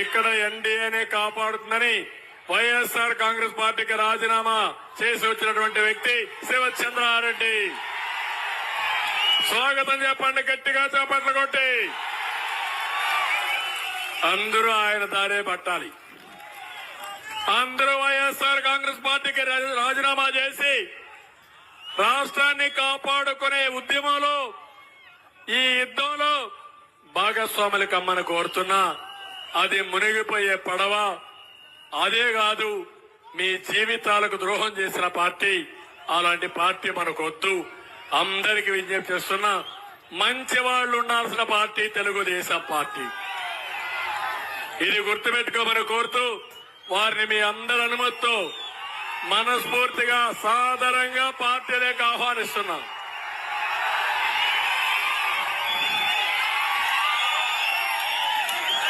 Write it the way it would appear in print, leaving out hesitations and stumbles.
ఇక్కడ ఎన్డీఏనే కాపాడుతుందని వైఎస్ఆర్ కాంగ్రెస్ పార్టీకి రాజీనామా చేసి వచ్చినటువంటి వ్యక్తి శివచంద్రారెడ్డి. స్వాగతం చెప్పండి, గట్టిగా చప్పట్లు కొట్టి. అందరూ ఆయన దారే పట్టాలి. అందరూ వైఎస్ఆర్ కాంగ్రెస్ పార్టీకి రాజీనామా చేసి రాష్ట్రాన్ని కాపాడుకునే ఉద్యమంలో, ఈ యుద్ధంలో భాగస్వాములు కమ్మని కోరుతున్నా. అది మునిగిపోయే పడవ. అదే కాదు, మీ జీవితాలకు ద్రోహం చేసిన పార్టీ. అలాంటి పార్టీ మనకు వద్దు. అందరికీ విజ్ఞప్తి చేస్తున్నా, మంచి వాళ్ళు ఉండాల్సిన పార్టీ తెలుగుదేశం పార్టీ. ఇది గుర్తుపెట్టుకోమని కోరుతూ వారిని మీ అందరి అనుమతితో మనస్ఫూర్తిగా సాదరంగా పార్టీలోకి ఆహ్వానిస్తున్నాం.